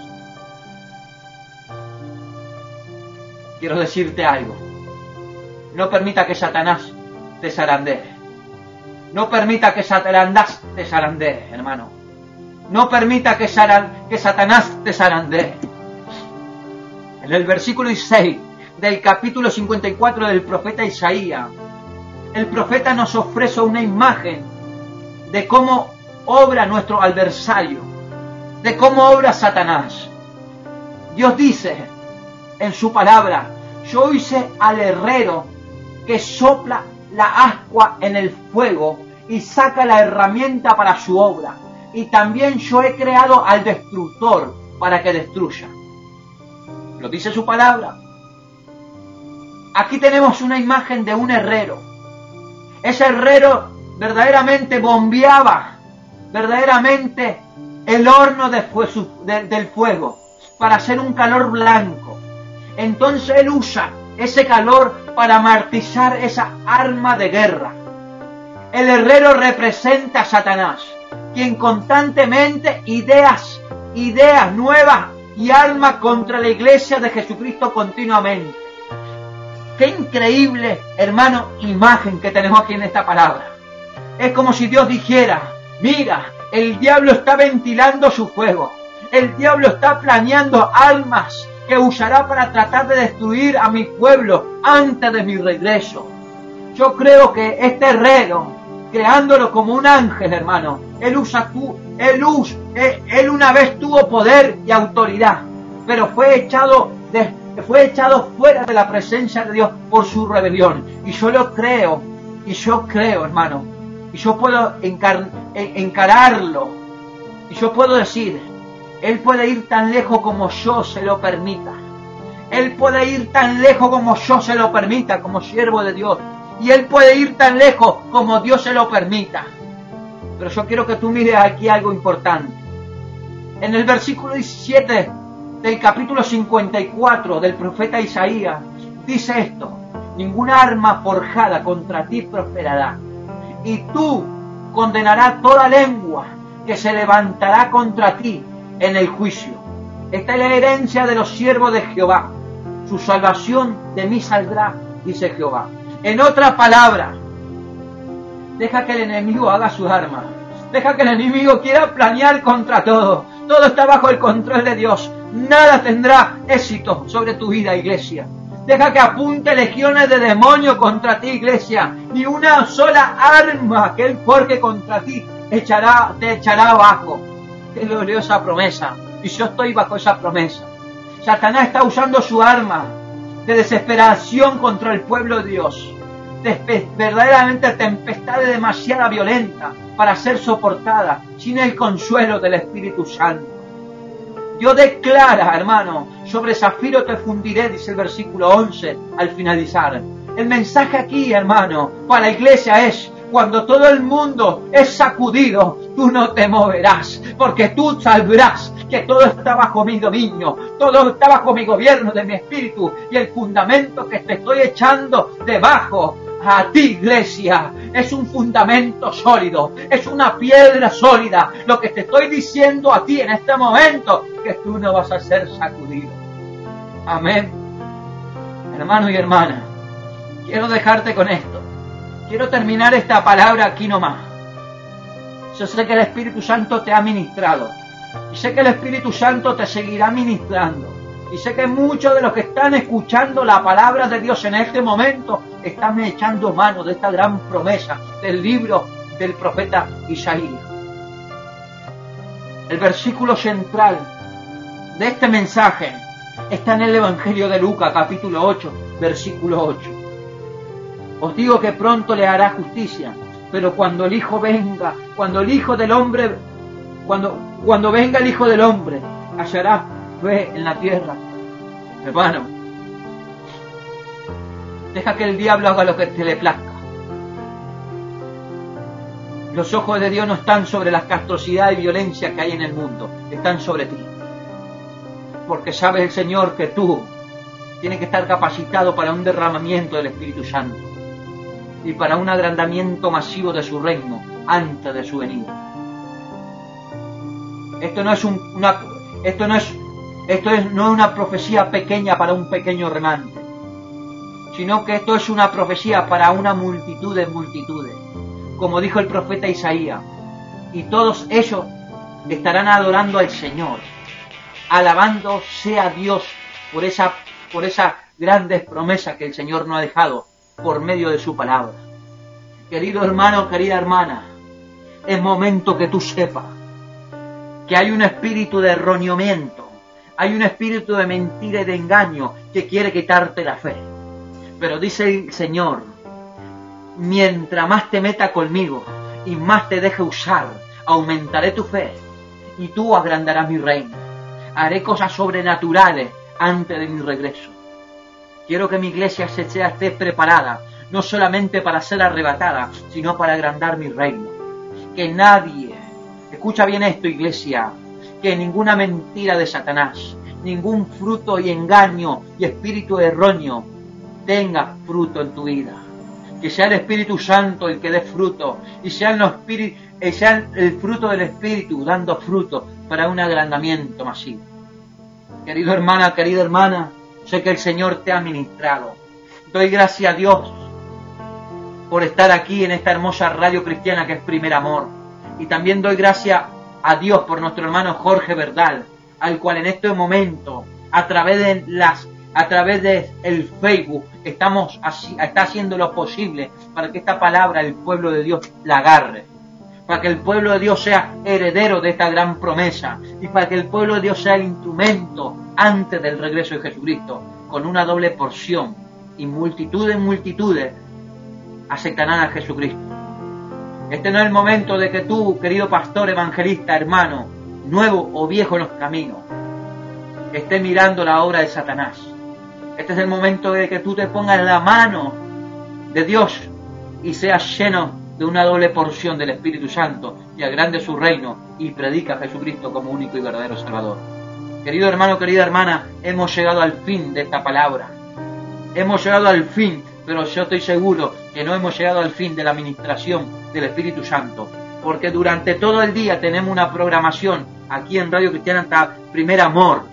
Speaker 1: Quiero decirte algo. No permita que Satanás te zarandee. No permita que Satanás te zarandee, hermano. No permita que Satanás te zarandee. En el versículo 6 del capítulo 54 del profeta Isaías, el profeta nos ofrece una imagen de cómo obra nuestro adversario, de cómo obra Satanás. Dios dice en su palabra: yo hice al herrero que sopla la ascua en el fuego y saca la herramienta para su obra, y también yo he creado al destructor para que destruya. Lo dice su palabra. Aquí tenemos una imagen de un herrero. Ese herrero verdaderamente bombeaba verdaderamente el horno del fuego para hacer un calor blanco. Entonces él usa ese calor para martillar esa arma de guerra. El herrero representa a Satanás, quien constantemente ideas nuevas y arma contra la iglesia de Jesucristo continuamente. Qué increíble, hermano, imagen que tenemos aquí en esta palabra. Es como si Dios dijera: mira, el diablo está ventilando su fuego. El diablo está planeando armas que usará para tratar de destruir a mi pueblo antes de mi regreso. Yo creo que este herrero, creándolo como un ángel, hermano, él una vez tuvo poder y autoridad, pero fue echado fuera de la presencia de Dios por su rebelión. Y yo lo creo, hermano, y yo puedo encararlo, y yo puedo decir: él puede ir tan lejos como yo se lo permita. Él puede ir tan lejos como yo se lo permita, como siervo de Dios. Y él puede ir tan lejos como Dios se lo permita. Pero yo quiero que tú mires aquí algo importante. En el versículo 17 del capítulo 54 del profeta Isaías, dice esto: ninguna arma forjada contra ti prosperará, y tú condenarás toda lengua que se levantará contra ti en el juicio. Esta es la herencia de los siervos de Jehová. Su salvación de mí saldrá, dice Jehová. En otra palabra, deja que el enemigo haga sus armas. Deja que el enemigo quiera planear contra todo. Todo está bajo el control de Dios. Nada tendrá éxito sobre tu vida, iglesia. Deja que apunte legiones de demonios contra ti, iglesia. Ni una sola arma que él forje contra ti te echará abajo. Qué gloriosa promesa. Y yo estoy bajo esa promesa. Satanás está usando su arma de desesperación contra el pueblo de Dios. Verdaderamente tempestades demasiado violentas para ser soportada sin el consuelo del Espíritu Santo. Dios declara, hermano: sobre Zafiro te fundiré, dice el versículo 11 al finalizar. El mensaje aquí, hermano, para la iglesia es: cuando todo el mundo es sacudido, tú no te moverás, porque tú sabrás que todo está bajo mi dominio, todo está bajo mi gobierno de mi espíritu, y el fundamento que te estoy echando debajo a ti, iglesia, es un fundamento sólido, es una piedra sólida. Lo que te estoy diciendo a ti en este momento, que tú no vas a ser sacudido. Amén. Hermano y hermana, quiero dejarte con esto. Quiero terminar esta palabra aquí nomás. Yo sé que el Espíritu Santo te ha ministrado. Y sé que el Espíritu Santo te seguirá ministrando. Y sé que muchos de los que están escuchando la palabra de Dios en este momento están echando mano de esta gran promesa del libro del profeta Isaías. El versículo central de este mensaje está en el Evangelio de Lucas, capítulo 8, versículo 8. Os digo que pronto le hará justicia, Pero cuando el Hijo venga, cuando el Hijo del Hombre, cuando venga el Hijo del Hombre, hallará fe en la tierra. Hermano, deja que el diablo haga lo que te le plazca. Los ojos de Dios no están sobre la castrosidad y violencia que hay en el mundo, están sobre ti. Porque sabe el Señor que tú tienes que estar capacitado para un derramamiento del Espíritu Santo y para un agrandamiento masivo de su reino antes de su venida. Esto no es una profecía pequeña para un pequeño remanente, sino que esto es una profecía para una multitud de multitudes, como dijo el profeta Isaías, y todos ellos estarán adorando al Señor, alabando sea Dios por esas grandes promesas que el Señor nos ha dejado por medio de su palabra. Querido hermano, querida hermana, es momento que tú sepas que hay un espíritu de erróneamiento, hay un espíritu de mentira y de engaño que quiere quitarte la fe. Pero dice el Señor, mientras más te meta conmigo y más te deje usar, aumentaré tu fe y tú agrandarás mi reino. Haré cosas sobrenaturales antes de mi regreso. Quiero que mi iglesia esté preparada, no solamente para ser arrebatada, sino para agrandar mi reino. Que nadie, escucha bien esto, iglesia, que ninguna mentira de Satanás, ningún fruto y engaño y espíritu erróneo tenga fruto en tu vida. Que sea el Espíritu Santo el que dé fruto, y sea el fruto del Espíritu dando fruto para un agrandamiento masivo. Querido hermana, querida hermana, sé que el Señor te ha ministrado. Doy gracias a Dios por estar aquí en esta hermosa radio cristiana que es Primer Amor. Y también doy gracias a Dios por nuestro hermano Jorge Verdal, al cual en este momento, a través de el Facebook, está haciendo lo posible para que esta palabra el pueblo de Dios la agarre, para que el pueblo de Dios sea heredero de esta gran promesa y para que el pueblo de Dios sea el instrumento antes del regreso de Jesucristo, con una doble porción, y multitudes aceptarán a Jesucristo. Este no es el momento de que tú, querido pastor, evangelista, hermano, nuevo o viejo en los caminos, estés mirando la obra de Satanás. Este es el momento de que tú te pongas en la mano de Dios y seas lleno de una doble porción del Espíritu Santo y agrande su reino y predica a Jesucristo como único y verdadero Salvador. Querido hermano, querida hermana, hemos llegado al fin de esta palabra. Hemos llegado al fin, pero yo estoy seguro que no hemos llegado al fin de la ministración del Espíritu Santo, porque durante todo el día tenemos una programación aquí en Radio Cristiana hasta Primer Amor,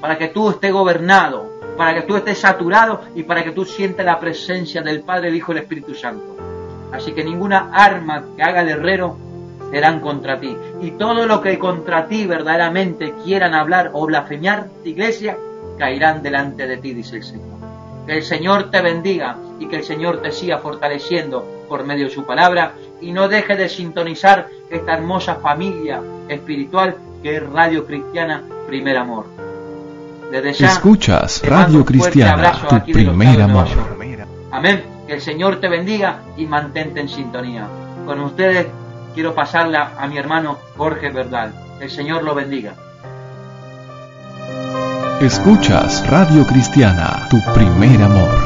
Speaker 1: para que tú estés gobernado, para que tú estés saturado y para que tú sientas la presencia del Padre, el Hijo y el Espíritu Santo. Así que ninguna arma que haga el herrero serán contra ti. Y todo lo que contra ti verdaderamente quieran hablar o blasfemiar, iglesia, caerán delante de ti, dice el Señor. Que el Señor te bendiga y que el Señor te siga fortaleciendo por medio de su palabra y no deje de sintonizar esta hermosa familia espiritual que es Radio Cristiana Primer Amor. Desde ya,
Speaker 2: escuchas Radio Cristiana, tu primer amor.
Speaker 1: Amén. Que el Señor te bendiga y mantente en sintonía. Con ustedes quiero pasarla a mi hermano Jorge Verdal. El Señor lo bendiga.
Speaker 2: Escuchas Radio Cristiana, tu primer amor.